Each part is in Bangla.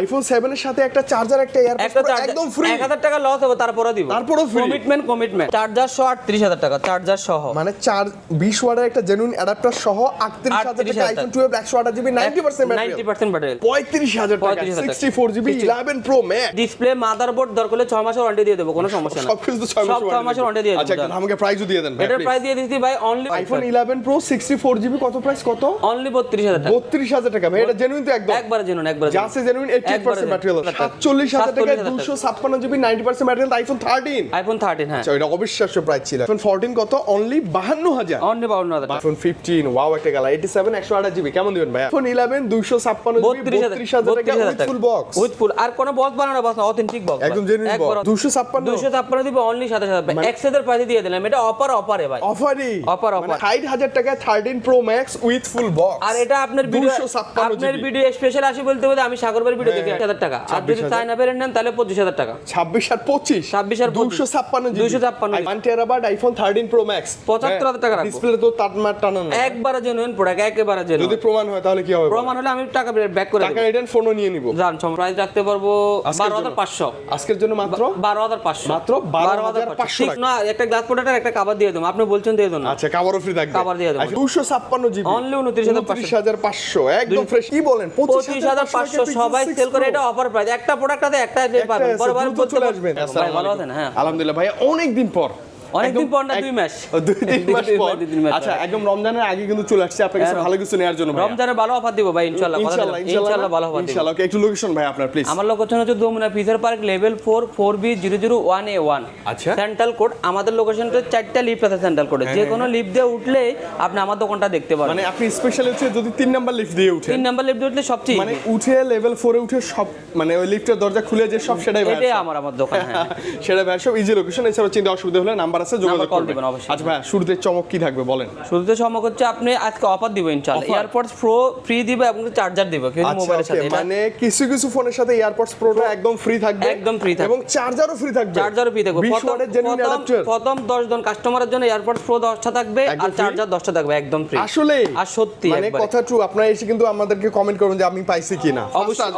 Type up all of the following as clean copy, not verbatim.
আইফোন 7 এর সাথে একটা চার্জার একটা এয়ারপডস একদম ফ্রি 1000 টাকা লস হবে তারপরে দিব তারপরে ফ্রি কমিটমেন্ট চার্জার সহ 38000 টাকা চার্জার সহ মানে 20 ওয়াটের একটা জেনুইন অ্যাডাপ্টার সহ 38000 টাকা আইফোন 12 128 জিবি 90% ব্যাটারি 35000 টাকা 64 GB 11 pro max display motherboard দরকার হলে 6 মাসের ওয়ারেন্টি দিয়ে দেব কোনো সমস্যা না সবকিছু তো 6 মাসের ওয়ারেন্টি দিয়ে দেব আচ্ছা আমাকে প্রাইসও দিয়ে দেন ভাই এটার প্রাইস দিয়ে দিছি ভাই অনলি আইফোন 11 প্রো 64 জিবি কত প্রাইস কত অনলি 32000 টাকা 32000 টাকা ভাই এটা জেনুইন তো একবার জেনুইন জাসে জেনুইন 80% ব্যাটারি 47000 টাকা 256 জিবি 90% ব্যাটারি আইফোন 13 হ্যাঁ আচ্ছা এটা অবিশ্বাস্য প্রাইস ছিল আইফোন 14 কত অনলি 52000 অনলি 52000 আইফোন 15 ওয়াও একটা গেল 87 128 জিবি কেমন দিবেন ভাই আইফোন 11 256 জিবি 32000 টাকা with full box with full আর কোন বক্স বানানো বক্স না অথেন্টিক বক্স একদম জেনুইন বক্স 256 দিব অনলি 7000 এক্সেদের প্রাইস দিয়ে দিলাম এটা অফারে ভাই অফার 60000 টাকা 13 pro max with full box আর এটা আপনার ভিডিও স্পেশাল আসি বলতে বলতে আমি সাগরবার ভিডিও দেখি 1000 টাকা আর যদি চায়না ভেরিয়েন্ট নেন তাহলে 25000 টাকা 26 আর 25 256 1 টেরাবাইট আইফোন 13 প্রো ম্যাক্স 75000 টাকা রাখবো ডিসপ্লে তো তার টানা না একবারে জেনুইন প্রোডাক্ট একেবারে জেনুইন যদি প্রমাণ হয় তাহলে কি হবে প্রমাণ হলে আমি টাকা ব্যাক করে দেব টাকা রিটার্ন ফোনও নিয়ে নিব জান প্রাইস রাখতে পারবো 12500 আজকের জন্য মাত্র 12500 মাত্র 12500 ঠিক না একটা গ্লাস প্রোডাক্ট একটা কভার দিয়ে দেব আপনি বলছেন দিয়ে দেন আচ্ছা কভারও ফ্রি থাকবে কভার দিয়ে দেব 256 জিবি অনলি 29500 একদম ফ্রেশ কি বলেন 25500 সবাই সেল করে এটা অফার প্রাইস একটা প্রোডাক্ট আছে একটা পাবেন বরাবর চলে আসবেন ভাই ভালো আছেন হ্যাঁ আলহামদুলিল্লাহ ভাই অনেক দিন পর না 2 মাস পর আচ্ছা একদম রমজানের আগে কিন্তু চলে আসছে আপনার কাছে ভালো কিছু নেয়ার জন্য ভাই রমজানে ভালো অফার দিব ভাই ইনশাআল্লাহ ভালো অফার দিব ইনশাআল্লাহ একটু লোকেশন ভাই আপনার প্লিজ আমার লোকেশন হচ্ছে Jamuna feature park level 4 4B001A1 আচ্ছা সেন্ট্রাল কোড আমাদের লোকেশনটা 4টা লিফট আছে সেন্ট্রাল কোডে যে কোনো লিফট দিয়ে উঠলে আপনি আমার দোকানটা দেখতে পারবেন মানে আপনি স্পেশালি হচ্ছে যদি 3 নাম্বার লিফট দিয়ে উঠেন 3 নাম্বার লিফট দিয়ে উঠলে সবচেয়ে মানে উঠে লেভেল 4 এ উঠে সব মানে ওই লিফটের দরজা খুলে যে সব সেটাই ভাই এটাই আমার দোকান হ্যাঁ সেটা ভাই সব ইজি লোকেশন এছাড়া চিন্তা অসুবিধা হলে নাম্বার আছে যোগাযোগ করবেন আচ্ছা ভাই শুরুতে চমক কি থাকবে বলেন শুরুতে চমক হচ্ছে আপনি আজকে অফার দিব ইনশাআল্লাহ এয়ারপডস প্রো ফ্রি দিবে এবং চার্জার দিবে কিন্তু মোবাইলের সাথে মানে কিছু কিছু ফোনের সাথে এয়ারপডস প্রোটা একদম ফ্রি থাকবে এবং চার্জারও ফ্রি থাকবে প্রথম 10 জন কাস্টমারের জন্য এয়ারপডস প্রো 10টা থাকবে আর চার্জার 10টা থাকবে একদম ফ্রি আসলে আর সত্যি মানে কথা ট্রু আপনারা এসে কিন্তু আমাদেরকে কমেন্ট করুন যে আমি পাইছি কিনা অবশ্যই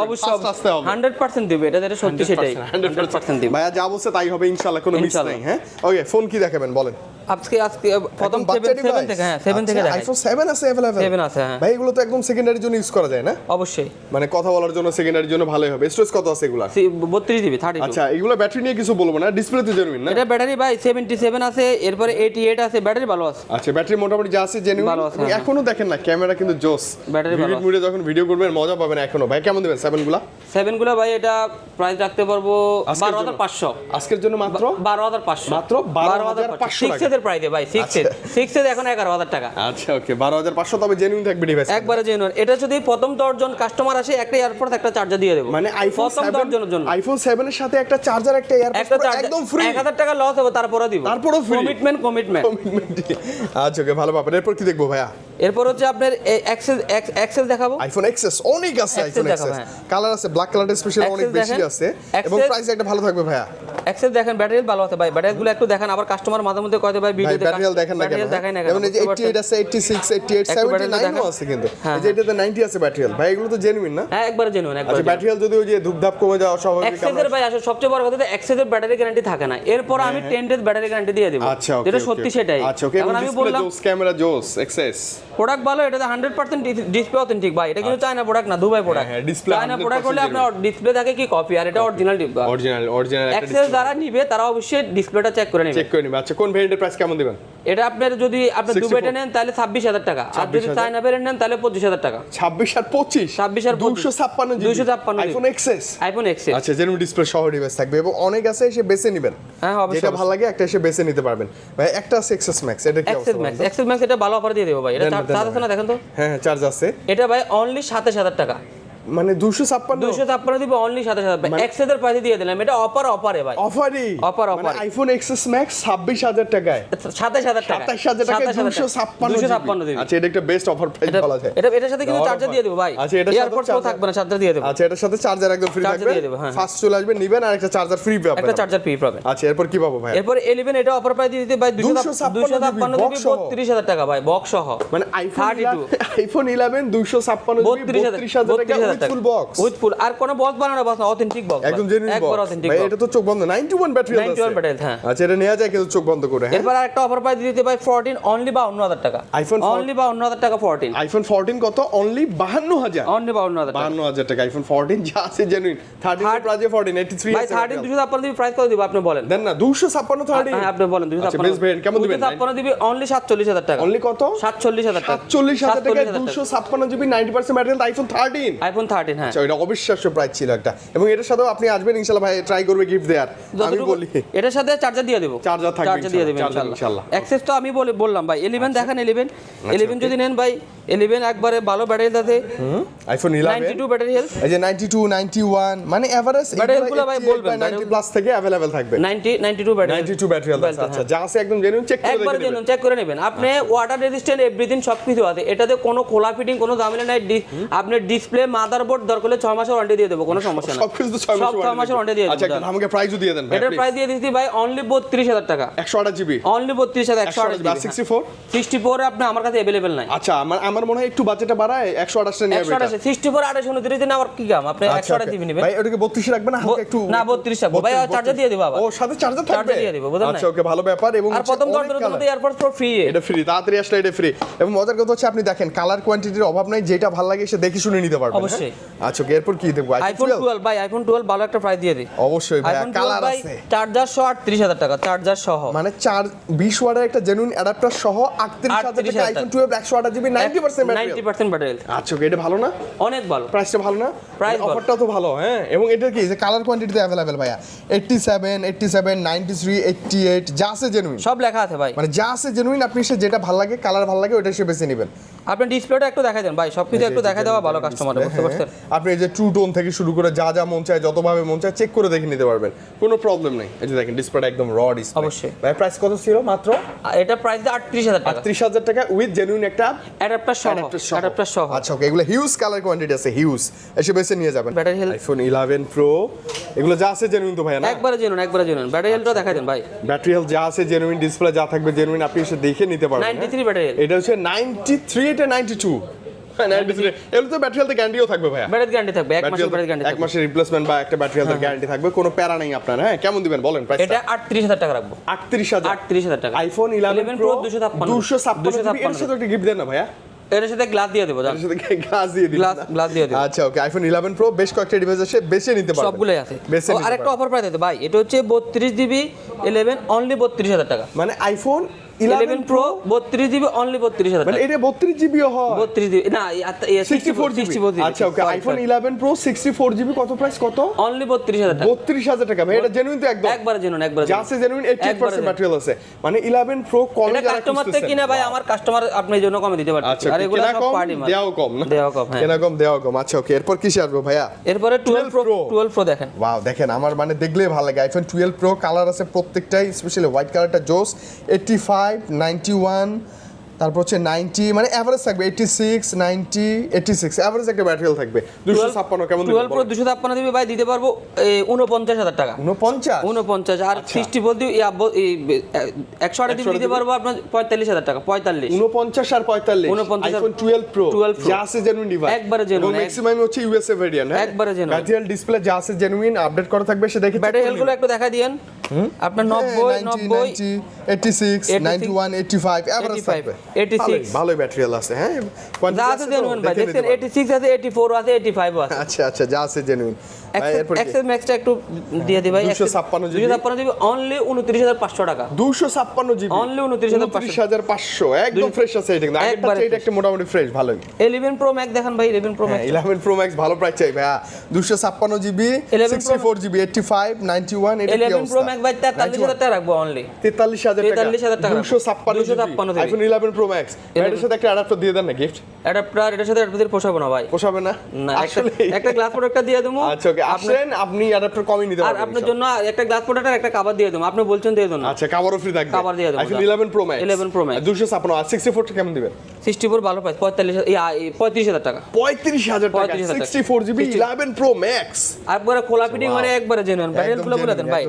100% দিবে এটা যেটা সত্যি সেটাই 100% দিবে ভাইয়া যা বলছে তাই হবে ইনশাআল্লাহ কোনো মিস নাই হ্যাঁ ওকে ফোন কি দেখাবেন বলেন আজকে প্রথম 7 থেকে হ্যাঁ 7 থেকে আইফোন 7 আছে अवेलेबल 7 আছে হ্যাঁ ভাই এগুলো তো একদম সেকেন্ডারি জন্য ইউজ করা যায় না অবশ্যই মানে কথা বলার জন্য সেকেন্ডারির জন্য ভালোই হবে স্টোরেজ কত আছে এগুলা 32 জিবি 32 আচ্ছা এগুলো ব্যাটারি নিয়ে কিছু বলবো না ডিসপ্লে তো জেনুইন না এটা ব্যাটারি ভাই 77 আছে এরপরে 88 আছে ব্যাটারি ভালো আছে আচ্ছা ব্যাটারি মোটামুটি যা আছে জেনুইন এখনো দেখেন না ক্যামেরা কিন্তু জোস ব্যাটারি ভালো ভিডিও মুডে যখন ভিডিও করবেন মজা পাবেন এখনো ভাই কেমন দিবেন 7 গুলা ভাই এটা প্রাইস রাখতে পারবো 12500 আজকের জন্য মাত্র 12500 মাত্র 12500 6 এর প্রাইস ভাই 6 এর এখন 11000 টাকা আচ্ছা ওকে 12500 তবে জেনুইন থাকবে ডিভাইস একবারে জেনুইন এটা যদি প্রথম 10 জন কাস্টমার আসে একটা এয়ারপডস একটা চার্জার দিয়ে দেব মানে আইফোন 7 জনের জন্য আইফোন 7 এর সাথে একটা চার্জার একটা এয়ারপডস একদম ফ্রি 1000 টাকা লস হবে তারপরে দিব তারপরেও ফ্রি কমিটমেন্ট আচ্ছা ওকে ভালো ব্যাপার এরপর কি দেখবো ভাইয়া এরপর হচ্ছে আপনার এক্সেস দেখাবো আইফোন এক্সএস অনেক আছে আইফোন এক্সএস কালার আছে ব্ল্যাক কালারটা স্পেশাল অনেক বেশি আছে এবং প্রাইস একটা ভালো থাকবে ভাইয়া এক্সেস দেখেন ব্যাটারি ভালো আছে ভাই ব্যাটারিগুলো একটু দেখেন আবার কাস্টমার মাঝে মধ্যে কয় ভাই ভিডিও দেখেন ব্যাটারি দেখেন না যেমন এই যে 88 আছে 86 88 79 আছে কিন্তু এই যে এটাতে 90 আছে ব্যাটারি ভাই এগুলো তো জেনুইন না হ্যাঁ একবারে জেনুইন আচ্ছা ব্যাটারি যদি ওই যে ধুপধাপ কমে যাওয়া স্বাভাবিক এক্সেসের ভাই আসলে সবচেয়ে বড় কথা এক্সেসের ব্যাটারি গ্যারান্টি থাকে না এরপর আমি 10 ডেজ ব্যাটারি গ্যারান্টি দিয়ে দেব আচ্ছা যেটা সত্যি সেটাই আচ্ছা ওকে এখন আমি বললাম ক্যামেরা জোস এক্সেস প্রোডাক্ট ভালো এটাতে 100% ডিসপ্লে অথেন্টিক ভাই এটা কিন্তু চায়না প্রোডাক্ট না দুবাই প্রোডাক্ট হ্যাঁ ডিসপ্লে চায়না প্রোডাক্ট হলে আপনার ডিসপ্লে থাকে কি কপি আর এটা অরিজিনাল ডিসপ্লে অরিজিনাল এক্সেস যারা নিবে তারা অবশ্যই ডিসপ্লেটা চেক করে নেবে আচ্ছা কোন ভেরিয়েন্টের প্রাইস কেমন দিবেন এটা আপনার যদি আপনি দুবাইটা নেন তাহলে 26000 টাকা আর যদি চায়না ভেরিয়েন্ট নেন তাহলে 25000 টাকা 26 আর 256 আইফোন এক্সএস আচ্ছা জেনুইন ডিসপ্লে সহ ডিভাইস থাকবে এবং অনেক আছে এসে বেছে নেবেন হ্যাঁ অবশ্যই যেটা ভালো লাগে একটা এসে বেছে নিতে পারবেন ভাই একটা আছে এক্সএস ম্যাক্স এটা কি অবস্থা এক্সএস ম্যাক্স এটা ভালো অফার দিয়ে দেব ভাই এটা চার্জ আছে না দেখেন তো হ্যাঁ চার্জ আছে এটা ভাই অনলি 27000 টাকা মানে 256 দিব অনলি 27000 এক্সেস এর প্রাইস দিয়ে দিলাম এটা অফারে ভাই অফার মানে আইফোন এক্সএস ম্যাক্স 26000 টাকায় 27000 টাকা 27000 টাকায় 256 দিব আচ্ছা এটা একটা বেস্ট অফার প্রাইস বলা যায় এটার সাথে কিন্তু চার্জার দিয়ে দেব ভাই আচ্ছা এটার সাথে চার্জার থাকবে না চার্জার দিয়ে দেব আচ্ছা এটার সাথে চার্জার একদম ফ্রি থাকবে ফার্স্ট চলে আসবে নিবেন আর একটা চার্জার ফ্রি পাবেন একটা চার্জার ফ্রি পাবেন আচ্ছা এরপর কি পাবো ভাই এরপর 11 এটা অফার প্রাইস দিয়ে দিতে ভাই 256 জিবি 32000 টাকা ভাই বক্স সহ মানে আইফোন 11 256 জিবি 32000 টাকা ফুল বক্স উইথ ফুল আর কোনো বক্স বানানো বক্স না, অথেন্টিক বক্স, একদম জেনুইন একবার বক্স অথেন্টিক ভাই। এটা তো চোখ বন্ধ 91 ব্যাটারি আছে, 91 ব্যাটারি, হ্যাঁ। আচ্ছা এটা নেওয়া যায় কিন্তু চোখ বন্ধ করে, হ্যাঁ। এরপর আরেকটা অফার প্রাইস দিতে ভাই 14 অনলি 52000 টাকা, iPhone অনলি 52000 টাকা 14, আইফোন 14 কত? অনলি 52000, অনলি 52000 টাকা, 52000 টাকা আইফোন 14 যা আছে জেনুইন। 13 এর প্রাইসে 14 83 ভাই আছে 13 256 দিবি, প্রাইস কত দিব আপনি বলেন? দেন না 256 13। হ্যাঁ আপনি বলেন আচ্ছা বেশ ভাই কেমন দিবেন? 256 দিবি অনলি 47000 টাকা, অনলি কত? 47000 টাকা, 47000 টাকা 256 জিবি 90% ব্যাটারি আইফোন 13। আইফোন 13, হ্যাঁ। আচ্ছা এটা অবিশ্বাস্য প্রাইস ছিল একটা, এবং এটার সাথেও আপনি আসবেন ইনশাআল্লাহ ভাই, ট্রাই করবে গিফট দেয়ার, আমি বলি এটার সাথে চার্জার দিয়ে দেব, চার্জার থাকবে, চার্জার দিয়ে দেবেন চার্জার ইনশাআল্লাহ। ইনশাআল্লাহ। অ্যাক্সেস তো আমি বললাম ভাই 11 দেখেন, 11 যদি নেন ভাই 11 একবারে ভালো ব্যাটারি আছে, আইফোন 11 92 ব্যাটারি হেলথ, এই যে 92 91 মানে এভারেজ ব্যাটারিগুলো ভাই বলবেন 90 প্লাস থেকে अवेलेबल থাকবে, 92 ব্যাটারি, 92 ব্যাটারি আছে। আচ্ছা যা আছে একদম জেনুইন, চেক করে একবার দেখে জেনুইন চেক করে নেবেন আপনি, ওয়াটার রেজিস্ট্যান্ট এভরিথিং সবকিছু আছে, এটাতে কোনো খোলা ফিটিং কোনো ঝামেলা নাই। আপনি ডিসপ্লে মাদারবোর্ড দরকার হলে 6 মাসের ওয়ারেন্টি দিয়ে দেব, কোনো সমস্যা না, সবকিছু তো 6 মাসের ওয়ারেন্টি দিয়ে দেব। আচ্ছা একটু আমাকে প্রাইসও দিয়ে দেন ভাই, এটার প্রাইস দিয়ে দিচ্ছি ভাই অনলি 32000 টাকা, 128 জিবি অনলি 32000, 128 128 64। 64 আপনি আমার কাছে अवेलेबल নাই। আচ্ছা আমার মনে হয় একটু বাজেটটা বাড়ায় 128 নিয়ে যাবেন, 128 64 28 দিন আবার কি কাম, আপনি 128 দিবি নেবেন ভাই ওটাকে 32 রাখবেন না, হালকা একটু না 32 রাখবো ভাই, চার্জার দিয়ে দিব আবার, ও সাথে চার্জার থাকবে, চার্জার দিয়ে দিব, বুঝলেন না? আচ্ছা ওকে ভালো ব্যাপার। এবং আর প্রথম 10 দিনের মধ্যে এয়ারপোর্ট প্রো ফ্রি, এটা ফ্রি, তাড়াতাড়ি আসলে এটা ফ্রি। এবং মজার কথা হচ্ছে আপনি দেখেন কালার কোয়ান্টিটির অভাব নাই, যেটা ভালো লাগে সে দেখে শুনে নিতে পারবেন, অবশ্যই। আচ্ছা ওকে এরপর কি দেবো? আইফোন 12 ভাই, আইফোন 12 ভালো একটা প্রাইস দিয়ে দিই অবশ্যই ভাই, আইফোন কালার 12 ভাই, আছে, চার্জার সহ 38000 টাকা, চার্জার সহ মানে 20 ওয়াটের একটা জেনুইন অ্যাডাপ্টার সহ 38000 টাকা আইফোন 12 128 জিবি 90% ব্যাটারি, 90% ব্যাটারি। আচ্ছা ওকে এটা ভালো না? অনেক ভালো, প্রাইসটা ভালো না? প্রাইস অফারটা তো ভালো, হ্যাঁ। এবং এটা কি যে কালার কোয়ান্টিটিতে अवेलेबल ভাইয়া 87 87 93 88 যা আছে জেনুইন, সব লেখা আছে ভাই, মানে যা আছে জেনুইন, আপনি সে যেটা ভালো লাগে কালার ভালো লাগে ওটা সে বেছে নেবেন। আপনি ডিসপ্লেটা একটু দেখাই দেন ভাই, সবকিছু একটু দেখাই দেওয়া ভালো কাস্টমারকে, বুঝতে পারছেন? আপনি এই যে ট্রু টোন থেকে শুরু করে যা যা মন চায় যতভাবে মন চায় চেক করে দেখে নিতে পারবেন, কোনো প্রবলেম নেই। এই যে দেখেন ডিসপ্লেটা একদম র ডিসপ্লে, অবশ্যই। ভাই প্রাইস কত ছিল? মাত্র এটা প্রাইস 38000 টাকা, 38000 টাকা উইথ জেনুইন একটা অ্যাডাপ্টার সহ। আচ্ছা ওকে এগুলো হিউজ কালার কোয়ান্টিটি আছে, হিউজ, এসে বেছে নিয়ে যাবেন। ব্যাটারি হেলথ আইফোন 11 প্রো এগুলো যা আছে জেনুইন তো ভাইয়া না? একবারে জেনুইন, ব্যাটারি হেলথটা দেখাই দেন ভাই, ব্যাটারি হেলথ যা আছে জেনুইন, ডিসপ্লে যা থাকবে জেনুইন, আপনি এসে দেখে নিতে পারবেন। 93 ব্যাটারি হেলথ, এটা হচ্ছে 93, এটা 92, 93 এগুলো তো ব্যাটারি হেলথ গ্যারান্টিও থাকবে ভাইয়া, ব্যাটারি গ্যারান্টি থাকবে, 1 মাসের ব্যাটারি গ্যারান্টি এক থাকবে, মাসের রিপ্লেসমেন্ট বা একটা ব্যাটারি হেলথ গ্যারান্টি থাকবে, কোনো প্যারা নেই আপনার। হ্যাঁ কেমন দিবেন বলেন প্রাইস? এটা 38000 টাকা রাখবো, 38000 টাকা। আইফোন 11 প্রো 256 এর সাথে একটা গিফট দেন না ভাইয়া? এর সাথে গ্লাস দিয়ে দেবো, এর সাথে গ্লাস দিয়ে দিবেন, গ্লাস দিয়ে দেবো। আচ্ছা ওকে আইফোন 11 প্রো বেশ কয়েকটা ডিভাইস আছে, বেছে নিতে পারবেন, সবগুলোই আছে। বেছে নিতে আরেকটা পারবেন। অফার প্রাইস আছে ভাই, এটা হচ্ছে 32 জিবি 11 অনলি 32000 টাকা, মানে আইফোন 11 প্রো 32 জিবি অনলি 32000 মানে টাকা, এটা 32 জিবিও হয়, 32 জিবি না 64 জিবি। আচ্ছা ওকে আইফোন 11 প্রো 64 জিবি কত প্রাইস? কত? অনলি 32000 টাকা, 32000 টাকা ভাই, এটা জেনুইন তো একদম, একবারে জেনুইন, যা আছে জেনুইন 80% ম্যাটেরিয়াল আছে, মানে 11 প্রো কল এটা কাস্টমার থেকে কিনা ভাই, আমার কাস্টমার আপনার জন্য কমে দিতে পারবে। আচ্ছা আর এগুলো কেনা সব কম পার্টি মাল, দেওয়া কম না, দেওয়া কম, হ্যাঁ কেনা কম দেওয়া কম। আচ্ছা ওকে এরপর কিসে আসবো ভাইয়া? এরপরে 12 প্রো দেখেন, ওয়াও দেখেন আমার মানে দেখলেই ভালো লাগে। আইফোন 12 প্রো কালার আছে প্রত্যেকটাই, স্পেশালি হোয়াইট কালারটা জোস। 85 91 তারপর হচ্ছে 90, মানে এভারেজ থাকবে 86 90 86 এভারেজ একটা ব্যাটারি থাকবে। 256 কেমন দিবেন? 12 প্রো 256 দিবি ভাই, দিতে পারবো 49000 টাকা, 49 আর 60 বলতে 108 দিবি দিতে পারবো আপনার 45000 টাকা, 45 49 আর 45 আইফোন 12 প্রো যা আছে জেনুইন ডিভাইস, একবারে জেনুইন, ম্যাক্সিমাম হচ্ছে ইউএসএ ভেরিয়েন্ট, হ্যাঁ একবারে জেনুইন। ব্যাটারি ডিসপ্লে যা আছে জেনুইন, আপডেট করা থাকবে, সে দেখে ব্যাটারি হেলথগুলো একটু দেখাই দিয়েন আপনার 90 90 86 91 85 এভারেজ থাকবে, 86 ভালোই ব্যাটারি আছে, হ্যাঁ যা আছে জেনুইন ভাই, দেখেন 86 আছে 84 আছে 85 আছে। আচ্ছা আচ্ছা যা আছে জেনুইন। এক্সেস ম্যাক্সটা একটু দিয়ে দি ভাই, 256 জিবি অনলি 29500 টাকা, 256 জিবি অনলি 29500 একদম ফ্রেশ আছে, এটা আগেরটা চেয়ে একটা মোটামুটি ফ্রেশ ভালোই। 11 প্রো ম্যাক্স দেখেন ভাই, 11 প্রো ম্যাক্স 11 প্রো ম্যাক্স ভালো প্রাইস চাই ভাইয়া, 256 জিবি 64 জিবি 85 91 এটা কি 11 প্রো ম্যাক্স ভাই 43000 টাকা রাখবো, অনলি 43000 টাকা, 43000 টাকা 256 জিবি আইফোন 11 প্রো ম্যাক্স। এটার সাথে একটা অ্যাডাপ্টার দিয়ে দেন না গিফট, অ্যাডাপ্টার এটার সাথে অ্যাডাপ্টার পোষাবে না ভাই, পোষাবে না না, আসলে একটা গ্লাস প্রোডাক্টটা দিয়ে দেবো। আচ্ছা ওকে আসেন আপনি অ্যাডাপ্টার কমই নিতে আর পারবেন, আপনার জন্য একটা গ্লাস প্রোডাক্ট আর একটা কভার দিয়ে দেবো, আপনি বলছেন দিয়ে দেন না। আচ্ছা কভারও ফ্রি থাকবে, কভার দিয়ে দেবো, iPhone 11 pro max 11 pro max 256 আর 64 টা কেমন দিবেন? 64 ভালো প্রাইস 35000 টাকা, 35000 টাকা 64 জিবি 11 প্রো ম্যাক্স, একবারে খোলা ফিটিং, মানে একবারে জেনুইন ব্যাটারি ফুল বলে দেন ভাই,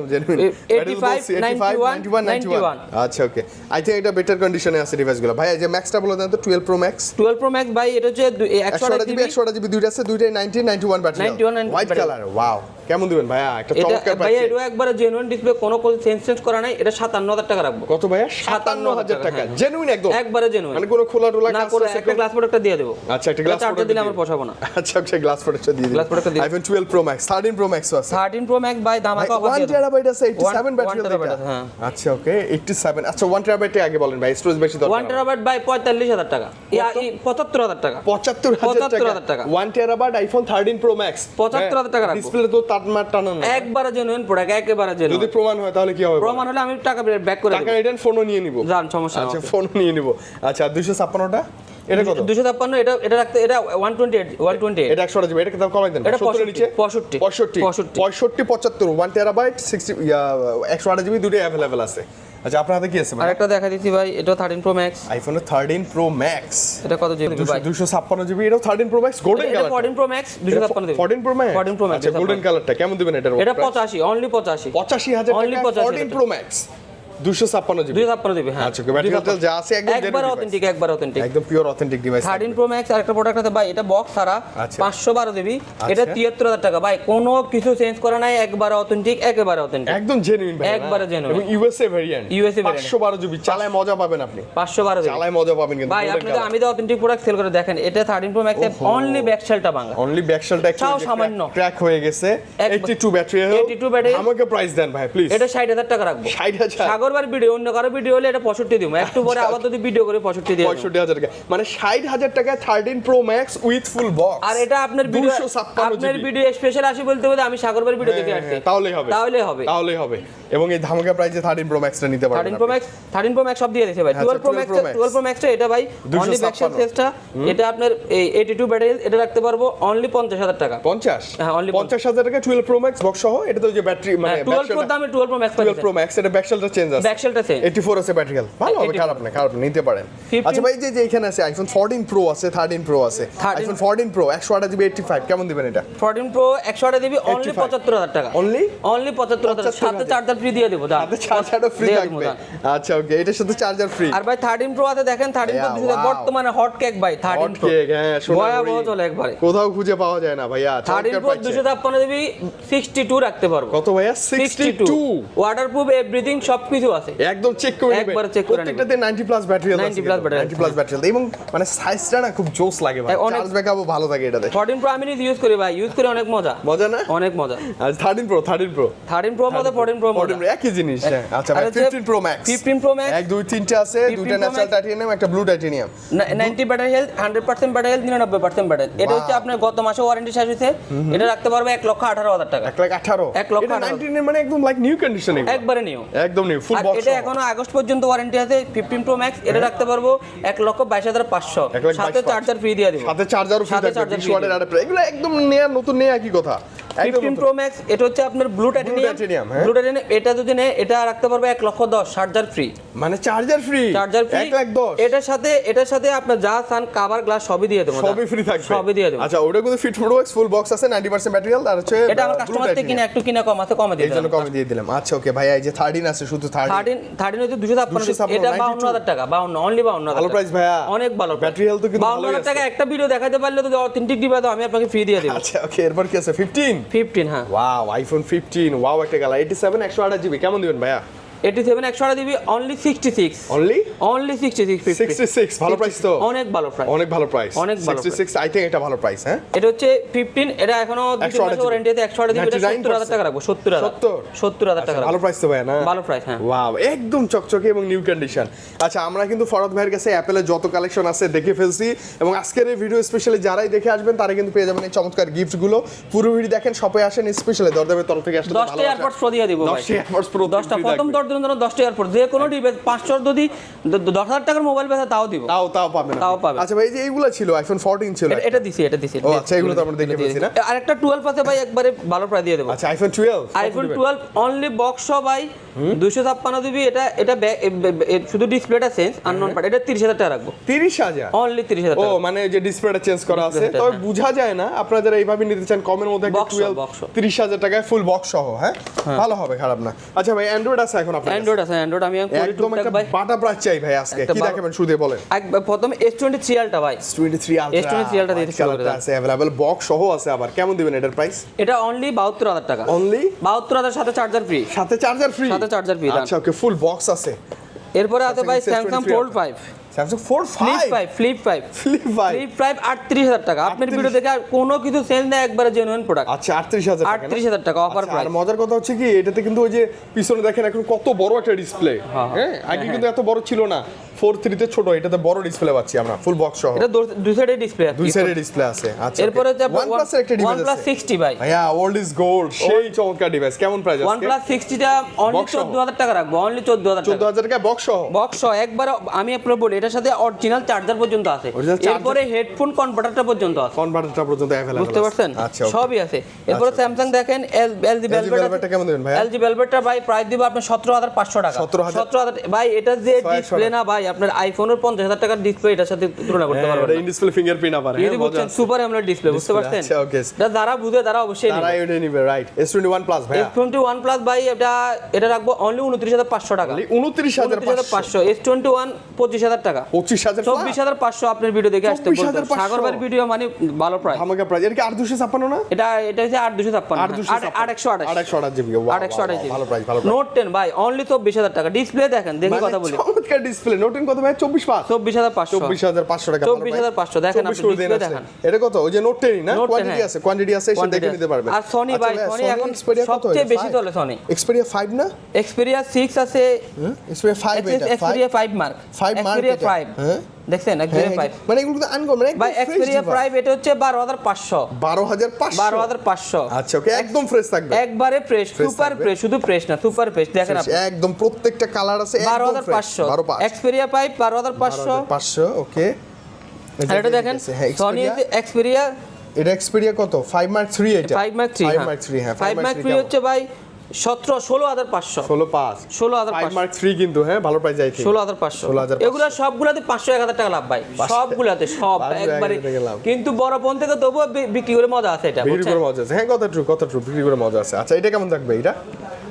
85, 91, 91 আচ্ছা ওকে আই থিংক এটা বেটার কন্ডিশনে আছে ডিভাইসগুলো ভাই এই যে ম্যাক্সটা বলে দেন তো 12 প্রো ম্যাক্স 12 প্রো ম্যাক্স ভাই এটা হচ্ছে 128 জিবি দুইটা আছে দুইটাই 91 ব্যাটারি 91 হোয়াইট কালার ওয়াও কেমন দিবেন ভাইয়া একটা এটা চমৎকার ভাই প্রাইস এটা একবারে জেনুইন ডিসপ্লে কোনো চেঞ্জ করা নাই এটা 57000 টাকা রাখবো কত ভাইয়া 57,000 টাকা হ্যাঁ। জেনুইন একদম একবারে জেনুইন মানে কোনো খোলা টোলা না করে একটা গ্লাস প্রোডাক্টটা দিয়ে দেব আচ্ছা একটা গ্লাস চার্জার দিলে আমার পোষাবো না আচ্ছা একটা গ্লাস প্রোডাক্টটা দিয়ে দিন Glass product টা দিয়ে আইফোন 12 প্রো ম্যাক্স 13 প্রো ম্যাক্সও আছে 13 প্রো ম্যাক্স ভাই দামাকা অফার 1 টেরাবাইট আছে 87 ব্যাটারি 1 টেরাবাইট আছে, হ্যাঁ। আচ্ছা ওকে 87 আচ্ছা 1 টেরাবাইটে আগে বলেন ভাই স্টোরেজ বেশি দরকার 1 টেরাবাইট ভাই 45000 টাকা 75000 টাকা 75000 টাকা 1 টেরাবাইট আইফোন 13 প্রো ম্যাক্স 75,000 টাকা রাখবো। ডিসপ্লে তো তার টানা না একবারে জেনুইন প্রোডাক্ট একেবারে যদি জেনুইন প্রমাণ হয় তাহলে কি হবে প্রমাণ হলে আমি টাকা ব্যাক করে টাকা দেব রিটার্ন ফোনও নিয়ে নিব জান সমস্যা আচ্ছা নেই ফোন নিয়ে নিব আচ্ছা 256টা এটা কত 256 এটা রাখতে এটা 128 এটা 100 জিবি এটা কত কমাই দেন এটা 70 এর নিচে 65 65 1 টেরাবাইট 60 128 জিবি দুটোই अवेलेबल আছে আচ্ছা আপনার হাতে কি আছে ভাই আরেকটা দেখা দিচ্ছি ভাই এটা 13 pro max iPhone 13 pro max এটা কত জিবি ভাই 256 জিবি এটাও 13 প্রো ম্যাক্স গোল্ডেন এটা কালার 14 প্রো ম্যাক্স 256 দিবি 14 প্রো ম্যাক্স 14 Pro Max, আচ্ছা গোল্ডেন কালারটা কেমন দিবেন এটার এটা 85 অনলি 85 85000 Only টাকা 85,000 14 প্রো ম্যাক্স 256 জিবি 256 দিবি হ্যাঁ আচ্ছা ব্যাটারি যা আছে একদম একবার অথেন্টিক একবার অথেন্টিক একদম pure authentic device 13 pro max আরেকটা প্রোডাক্ট আছে ভাই এটা বক্স ছাড়া আচ্ছা। 512 জিবি এটা 73000 টাকা ভাই কোনো কিছু চেঞ্জ করা নাই একবার অথেন্টিক একেবারে অথেন্টিক একদম জেনুইন ভাই একবারে genuine। এবং USA variant USA variant। 512 GB চালায় মজা পাবেন আপনি 512 জিবি চালায় মজা পাবেন কিন্তু ভাই আপনি তো আমি তো অথেন্টিক প্রোডাক্ট সেল করে দেখেন এটা 13 প্রো ম্যাক্স অনলি ব্যাকশেলটা ভাঙা অনলি ব্যাকশেলটা তাও সামান্য। ট্র্যাক হয়ে গেছে 82 ব্যাটারি 82 ব্যাটারি। আমাকে প্রাইস দেন ভাই প্লিজ এটা 60000 টাকা রাখবো 60000 সাগরবার ভিডিও অন্য কারো ভিডিও হলে এটা 65 দিব একটু পরে আবার যদি ভিডিও করে 65 দিয়ে দেব 65000 টাকা মানে 60000 টাকায় 13 pro max with full box আর এটা আপনার ভিডিও 256 আপনার জিবি। ভিডিও স্পেশাল আসি বলতে বলতে আমি সাগরবার ভিডিও দেখে আসছি তাহলেই হবে তাহলেই হবে এবং এই ধামাকা প্রাইসে 13 প্রো ম্যাক্সটা নিতে পারবেন 13 প্রো ম্যাক্স সব দিয়ে দিয়েছে ভাই আচ্ছা, 12 প্রো ম্যাক্স 12 প্রো ম্যাক্সটা এটা ভাই অনলি 256 ব্যাকশেল সেটটা এটা আপনার এই 82 ব্যাটারি এটা রাখতে পারবো অনলি 50000 টাকা 50 হ্যাঁ, only 50000 টাকা 12 প্রো ম্যাক্স বক্স সহ এটা তো যে ব্যাটারি মানে 12 প্রো দামে 12 প্রো ম্যাক্স 12 প্রো ম্যাক্স এটা ব্যাকশেলটা চেঞ্জ আছে ব্যাকশেলটা সেম 84 আছে ব্যাটারি হেলথ ভালো হবে 84 খারাপ না নিতে পারেন 15 আচ্ছা ভাই যে এখানে আছে আইফোন 14 প্রো আছে 13 প্রো আছে 13 আইফোন 14 প্রো 128 জিবি 85 কেমন দিবেন এটা 14 প্রো 128 দিবি অনলি 85 75000 টাকা অনলি অনলি 75000 সাথে চার্জার ফ্রি দিয়ে দেব সাথে চার্জারও ফ্রি দিয়ে থাকবে দেবো, দাঁড়ান। আচ্ছা ওকে এটার সাথে চার্জার ফ্রি আর ভাই 13 প্রো আছে দেখেন 13 প্রো Yeah, wow. বর্তমানে হট কেক ভাই 13 প্রো কেক হ্যাঁ ভয়াবহ চলে একবারে কোথাও খুঁজে পাওয়া যায় না ভাইয়া 13 প্রো 256 জিবি 62 রাখতে পারবো কত ভাইয়া 62 ওয়াটারপ্রুফ এভরিথিং সবকিছু আছে একদম চেক করে নেবেন একবার check করে নেবেন। প্রত্যেকটাতে 90 প্লাস ব্যাটারি আছে 90 plus battery 90 প্লাস ব্যাটারি এবং মানে সাইজটা না খুব জোস লাগে ভাই অনেক- চার্জ ব্যাকআপও ভালো থাকে এটাতে 14 প্রো আমি ইউজ করি ভাই ইউজ করে অনেক মজা মজা না অনেক মজা আর 13 প্রো 13 প্রো মধ্যে 14 প্রো 14 প্রো একই জিনিস হ্যাঁ আচ্ছা ভাই আর হচ্ছে 15 প্রো ম্যাক্স 15 প্রো ম্যাক্স 1 2 3টে আছে 15 দুটো Pro ন্যাচারাল Max। টাইটেনিয়াম একটা blue titanium 90 battery health 100% battery health 99% battery এটা হচ্ছে আপনার গত মাসে ওয়ারেন্টি শেষ হয়েছে এটা রাখতে পারবে 1,18,000 টাকা 1,18,000 1,18,000 এটা 19 এর মানে একদম লাইক নিউ কন্ডিশন একবারে নিও একদম নিউ ফুল আর বক্স এটা এখনো আগস্ট পর্যন্ত ওয়ারেন্টি আছে 15 প্রো ম্যাক্স এটা রাখতে পারবো 1,22,500 সাথে 1,22,500 চার্জার ফ্রি দিয়ে দেব সাথে চার্জারও ফ্রি সাথে থাকবে charger 20 free ওয়াটের অ্যাডাপ্টার এগুলো একদম নেয়া নতুন নেয়া কি কথা একদম 15 প্রো ম্যাক্স এটা হচ্ছে আপনার ব্লু titanium, টাইটেনিয়াম হ্যাঁ। ব্লু টাইটেনিয়াম এটা যদি নেয় এটা রাখতে পারবে 1,10,000 চার্জার ফ্রি মানে চার্জার ফ্রি চার্জার ফ্রি 1,10,000 এটার সাথে আপনার যা সান কভার গ্লাস সবই দিয়ে দেবো সবই ফ্রি থাকবে সবই দিয়ে দেবো আচ্ছা ওটা কিন্তু fit pro max full box আছে 90% ব্যাটারি হেলথ আর হচ্ছে এটা আমার কাস্টমার থেকে কিনে একটু কিনা কম আছে কমে দিয়ে এই জন্য কমে দিয়ে দিলাম আচ্ছা ওকে ভাই এই যে 13 আছে শুধু 13 হচ্ছে 256 এটা 52000 টাকা 52 অনলি 52000 ভালো প্রাইস ভাইয়া অনেক ভালো ব্যাটারি হেলথ কিন্তু ভালোই 52000 আছে টাকা একটা ভিডিও দেখাতে পারলে তো অথেন্টিক ডিভাইস আমি আপনাকে ফ্রি দিয়ে দেব আচ্ছা ওকে এরপর কি আছে 15 15 হ্যাঁ ওয়াও আইফোন 15 ওয়াও একটা কালার 87 128 জিবি কেমন দিবেন ভাইয়া 87 128 দিবি অনলি 66 অনলি 66 66 ভালো প্রাইস তো অনেক ভালো প্রাইস অনেক ভালো প্রাইস অনেক ভালো 66 আই থিংক এটা ভালো প্রাইস হ্যাঁ এটা হচ্ছে 15 এটা এখনো 2 মাস ওয়ারেন্টি আছে 128 দিবি 70000 টাকা রাখবো 70000 টাকা ভালো প্রাইস তো ভাই না ভালো প্রাইস হ্যাঁ ওয়াও একদম চকচকে এবং নিউ কন্ডিশন আচ্ছা আমরা কিন্তু ফরহাদ ভাইয়ের কাছে অ্যাপেলের যত কালেকশন আছে দেখে ফেলছি এবং আজকের এই ভিডিও স্পেশালি যারাই দেখে আসবেন তারা কিন্তু পেয়ে যাবেন এই চমৎকার গিফটগুলো পুরো ভিডিও দেখেন শপে আসেন স্পেশালি দরদামের তরফ থেকে আসলে 10টা এয়ারপডস প্রো দিয়ে দিব ভাই 10টা এয়ারপডস প্রো 10টা প্রথম দর দিন ধরুন 10টা এয়ারপোর্ট যে কোনো ডিভাইস 500 যদি 10,000 টাকার মোবাইল বেচা তাও দিব, তাও পাবেন, তাও পাবেন। আচ্ছা ভাই, এই যে এইগুলো ছিল আইফোন 14 ছিল, এটা দিছি। ও আচ্ছা, এগুলো তো আমরা দেখতে পেয়েছি না। আরেকটা 12 আছে ভাই, একবারে ভালো প্রাইস দিয়ে দেব। আচ্ছা আইফোন 12, আইফোন 12 অনলি বক্স ভাই 256 জিবি, এটা শুধু ডিসপ্লেটা চেঞ্জ আর নন পার্ট, এটা 30,000 টাকা রাখবো। 30,000 অনলি 30,000 ও টাকা। মানে যে ডিসপ্লেটা চেঞ্জ করা আছে, তবে বোঝা যায় না। আপনারা যারা এইভাবে নিতে চান কমের মধ্যে একটা Box 12 box 30,000 টাকায় ফুল বক্স সহ, হ্যাঁ ভালো হবে, খারাপ না। আচ্ছা ভাই, অ্যান্ড্রয়েড আছে এখন আপনার? অ্যান্ড্রয়েড আছে, অ্যান্ড্রয়েড আমি করি একদম টুকটাক একটা ভাই। বাটা প্রাইস চাই ভাই আজকে, কি দেখাবেন শুরু দিয়ে বলেন। প্রথম S23 আলটা ভাই, S23 আলট্রা, S23 আলটা দিয়ে শুরু করে দাও। আছে अवेलेबल, বক্স সহ আছে। আবার কেমন দিবেন এটার প্রাইস? এটা অনলি 72,000 টাকা। অনলি 72,000 সাথে চার্জার ফ্রি, সাথে চার্জার ফ্রি, সাথে চার্জার ফ্রি। আচ্ছা ওকে, ফুল বক্স আছে। এরপরে আছে ভাই Samsung Samsung S23 fold 5, Samsung fold 5, flip 5 flip 5, 38,000 টাকা। আপনার ভিডিও দেখে আর কোনো কিছু চেঞ্জ নেই, একবারে জেনুইন প্রোডাক্ট। আচ্ছা 38,000 টাকা, 38,000 টাকা অফার আচ্ছা, প্রাইস। আর মজার কথা হচ্ছে কি, এটাতে কিন্তু ওই যে পিছনে দেখেন এখন কত বড় একটা ডিসপ্লে, হ্যাঁ আগে কিন্তু এত বড় ছিল না। 4.3 তে ছোট, এটাতে বড় ডিসপ্লে পাচ্ছি আমরা, ফুল বক্স সহ। এটা দুই সাইডে ডিসপ্লে আছে, দুই সাইডে ডিসপ্লে আছে। আচ্ছা এরপরে যে OnePlus এর একটা ডিভাইস OnePlus আছে 60 ভাই। ভাইয়া, ওল্ড ইজ গোল্ড, সেই চমৎকার ডিভাইস। কেমন প্রাইস আছে? OnePlus 60 টা অনলি Box সহ? 14,000 টাকা রাখবো, অনলি 14,000 টাকা। 14,000 টাকা বক্স সহ? বক্স সহ একবার আমি আপনাকে বলি, এটার সাথে অরিজিনাল চার্জার পর্যন্ত আছে, Original charger? এরপরে হেডফোন কনভার্টারটা পর্যন্ত আছে, কনভার্টারটা পর্যন্ত अवेलेबल বুঝতে পারছেন? আচ্ছা সবই আছে। এরপরে স্যামসাং দেখেন LG Velvet কেমন দিবেন ভাই? LG Velvetটা ভাই প্রাইস দিব আপনার 17,500 টাকা। 17,000 ভাই, এটা যে 600 ডিসপ্লে না ভাই, আপনার আইফোনের 50,000 টাকার ডিসপ্লে এটার সাথে তুলনা করতে পারবেন এটা না। ইন ডিসপ্লে ফিঙ্গারপ্রিন্ট আবার, যদি বুঝছেন সুপার অ্যামোলেড ডিসপ্লে, বুঝতে পারছেন? আচ্ছা ওকে, এটা যারা বুঝে তারা অবশ্যই তারা নেবে। এটা নিবে, রাইট। S21 প্লাস ভাই, S21 প্লাস ভাই, এটা রাখবো অনলি 29,500 টাকা। 29,500, S21 25,000 টাকা, 25,000 24,500। আপনার ভিডিও দেখে আসতে বলতে 24,500 সাগর ভাইয়ের ভিডিও মানে ভালো প্রাইস। আমাকে প্রাইস এটা কি 856 না? এটা হচ্ছে 8,256, 828 828 জিবি, 828 ভালো প্রাইস, ভালো প্রাইস। নোট 10 ভাই অনলি 24,000 টাকা। ডিসপ্লে দেখেন, দেখে কথা বলি। চমৎকার ডিসপ্লে। নোট 10 কত ভাই? 24,500, 24,500 24,500 টাকা, 24,500 দেখেন, আপনি 24 করে ডিসপ্লে দিন দেখেন। আসলে। এটা কত? ওই যে নোট 10 না, Note 10, কোয়ান্টিটি আছে, এসে দেখে নিতে পারবেন। আর সনি ভাই, সনি এখন সবচেয়ে বেশি চলে সনি। Xperia 5 না? Xperia 6 আছে, Xperia 5 এটা, Xperia 5 মার্ক, 5 মার্ক Xperia এটা। 5 হ্যাঁ দেখছেন, Xperia 5 মানে এগুলো তো আনকমন, একদম ভাই। Xperia 5 এটা হচ্ছে 12,500, 12,500, 12,500। আচ্ছা ওকে, একদম ফ্রেশ থাকবে, একবারে ফ্রেশ, সুপার থাকবে। ফ্রেশ, শুধু ফ্রেশ না, সুপার ফ্রেশ। দেখেন আপনি একদম প্রত্যেকটা কালার আছে, একদম 12,500, 12,500, Xperia 5 12,500। 500 ওকে। আর এটা দেখেন সনি Xperia, এটা Xperia কত? 5 Mark 3 এটা, 5 Mark 3, 5 Mark 3, হ্যাঁ 5 Mark 3 হচ্ছে ভাই 16,500, 16,500, 5 16,500, Mark 3 কিন্তু, হ্যাঁ ভালো প্রাইস যাই 16,500। 16,500 এগুলা সবগুলাতে 500-1,000 টাকা লাভ ভাই, সবগুলাতে, সব 500 একবারে। টাকা লাভ। কিন্তু বড় ফোন থেকে তবুও বিক্রি করে মজা আছে এটা, বিক্রি বুঝছেন? করে মজা আছে, হ্যাঁ কত ট্রু বিক্রি করে মজা আছে। আচ্ছা এটা কেমন থাকবে? এটা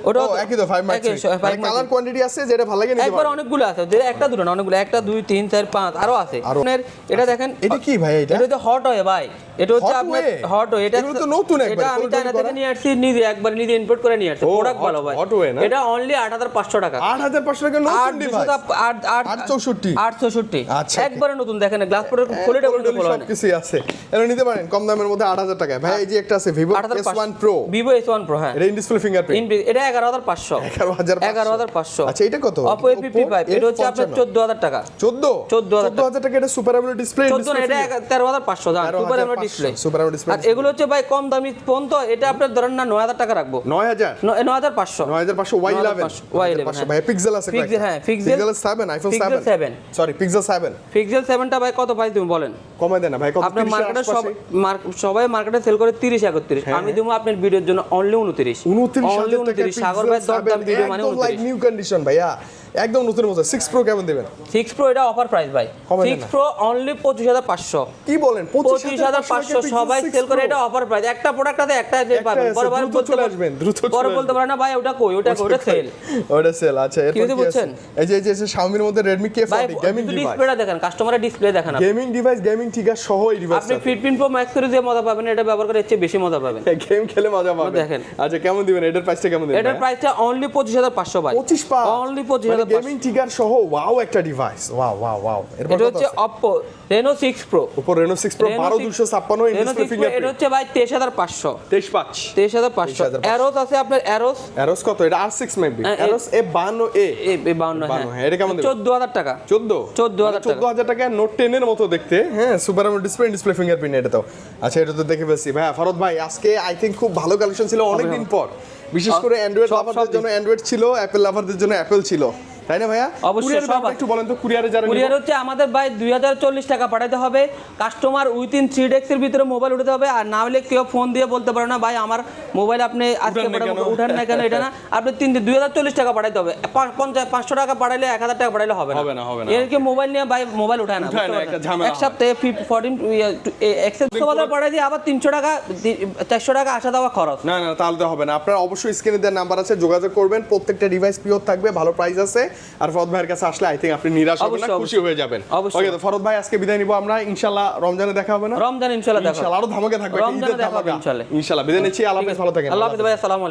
ওটা ও একই তো 5 Mark 3, মানে কালার কোয়ান্টিটি আছে, যেটা ভালো লাগে নিতে একবার পারবেন। অনেকগুলো আছে, যে একটা দুটো না, অনেকগুলো, 1 2 3 4 5 আরো আছে। আপনার এটা দেখেন, এটা কি ভাই? এটা এটা তো হট হয় ভাই, এটা হচ্ছে Hot আপনার way? হট হয়। এটা এগুলো তো নতুন একবার, এটা আমি কোনো চায়না তৈরি থেকে করা? নিয়ে আসছি, নিজে ইম্পোর্ট করে নিয়ে আসছি, ও, প্রোডাক্ট ভালো ভাই। hot way না? এটা অনলি 8,500 টাকা, 8,500 টাকা নতুন ডিভাইস, 864, 864 আচ্ছা একবারে নতুন। দেখেন গ্লাস প্রোডাক্ট খুলে ডাবল Totally খোলা হয় না। সবকিছুই আছে, এটা নিতে পারেন কম দামের মধ্যে 8,000 টাকায়। ভাই এই যে একটা আছে Vivo S1 Pro, Vivo S1 Pro, হ্যাঁ এটা ইন ডিসপ্লে ফিঙ্গারপ্রিন্ট, এটা 11,500, 11,500। আচ্ছা এটা কত? Oppo A55, এটা হচ্ছে আপনার 14,000 টাকা, 14,000 টাকা। এটা সুপার AMOLED ডিসপ্লে, 14 না, এটা 13,500 জান, super AMOLED display. Super AMOLED display. আর এগুলো হচ্ছে ভাই কম দামি ফোন, তো এটা আপনার ধরেন না 9,000 টাকা রাখবো, 9,000 9,500, 9,500 Y11, 9,500 ভাই পিক্সেল আছে, Pixel, হ্যাঁ, Pixel 7, iPhone 7, sorry Pixel 7। Pixel 7টা ভাই কত ভাই তুমি বলেন? কমাই দেন না ভাই, কত? আপনার 30 এর মার্কেটে আশপাশে? সবাই মার্কেটে সেল করে 30-31, আমি দেবো আপনার ভিডিওর জন্য অনলি 29, 29,000 সাগর ভাই দরদাম ভিডিও মানে একদম লাইক 29। নিউ কন্ডিশন ভাইয়া, একদম নতুন মতো। 6 Pro কেমন দিবেন? 6 Pro এটা অফার প্রাইস ভাই, কমাই দেন 6 না। Pro অনলি 25,500, কি বলেন? 25,500 সবাই সেল করে, এটা অফার প্রাইস। একটা প্রোডাক্ট আছে, একটা পাবেন, পরে দ্রুত চলে আসবেন, দ্রুত পরে বলতে পারে না ভাই ওটা কই, ওটা সেল। ওটা সেল। আচ্ছা এরপর কি কি আছে? বুঝছেন? এই যে Xiaomi-র মধ্যে Redmi ভাই K40 গেমিং ডিভাইস, ডিসপ্লেটা দেখেন, কাস্টমারের ডিসপ্লে দেখেন, গেমিং ডিভাইস, গেমিং ঠিকা সহ এই ডিভাইস। আপনি 15 Pro Max করে যে মজা পাবেন, এটা ব্যবহার করে এর চেয়ে বেশি মজা পাবেন, গেম খেলে মজা পাবেন। দেখেন। আচ্ছা কেমন দিবেন? এটার প্রাইসটা কেমন দিবেন? এটার প্রাইসটা অনলি 25,500 ভাই, 25,500 অনলি 25,500। গেমিং ঠিকার সহ ওয়াও একটা ডিভাইস, ওয়াও। এরপর এটা হচ্ছে Oppo Reno 6 Pro, উপর Reno 6 Pro 12,256 in Reno 6 display Pro, fingerprint, এটা হচ্ছে ভাই 23,500, 23,500। 23,500। Eros আছে আপনার, Eros Eros কত? এটা R6 মেবি, হ্যাঁ, Eros A52A, এই 52, হ্যাঁ এটা কেমন দিবেন? 14,000 টাকা, 14,000 টাকা। 14,000 টাকা নোট 10 এর মতো দেখতে, হ্যাঁ সুপার AMOLED ডিসপ্লে ফিঙ্গারপ্রিন্ট। এটা তো আচ্ছা, এটা তো দেখে ফেলছি ভাই। ফরদ ভাই আজকে আই থিংক খুব ভালো কালেকশন ছিল অনেকদিন পর, বিশেষ করে অ্যান্ড্রয়েড সব লাভারদের জন্য অ্যান্ড্রয়েড ছিল, অ্যাপেল লাভারদের জন্য অ্যাপেল ছিল, তাই না ভাইয়া? অবশ্যই, কুরিয়ারের সব দামটা আছে। একটু বলেন তো, কুরিয়ারে যারা কুরিয়ার হচ্ছে আমাদের ভাই 2040 টাকা পাঠাতে হবে, কাস্টমার উইথিন 3 days এর ভিতরে মোবাইল উঠাতে হবে। আর না হলে কেউ ফোন দিয়ে বলতে পারে না ভাই আমার মোবাইল আপনি আজকে উঠান না কেন, এটা না, আপনি 2040 টাকা পাঠাতে হবে। 500 টাকা পাঠাইলে 1000 টাকা পাঠাইলে হবে না। এর কি মোবাইল নিয়ে ভাই মোবাইল উঠায় না, এক সপ্তাহে 14 100 টাকা পাঠাই দিয়ে আবার 300 টাকা 400 টাকা আসা দেওয়া খরচ। না না, তাহলে তো হবে না। আপনারা অবশ্যই স্ক্রিনে দেওয়ার নাম্বার আছে, যোগাযোগ করবেন। প্রত্যেকটা ডিভাইস পিওর থাকবে, ভালো প্রাইস আছে। আর ফরদ ভাইয়ের কাছে আসলে আই থিংক আপনি নিরাশ হবেন না, খুশি হয়ে যাবেন। ওকে, তো ফরদ ভাই আজকে বিদায় নিব আমরা, ইনশাআল্লাহ রমজানে দেখা হবে না? রমজান ইনশাআল্লাহ দেখা হবে, ইনশাআল্লাহ আরো ধামাকা থাকবে, রমজানে দেখা হবে ইনশাআল্লাহ। বিদায় নিচ্ছি, আল্লাহ হাফেজ, ভালো থাকেন। আল্লাহ হাফেজ ভাই, আসসালামু আলাইকুম।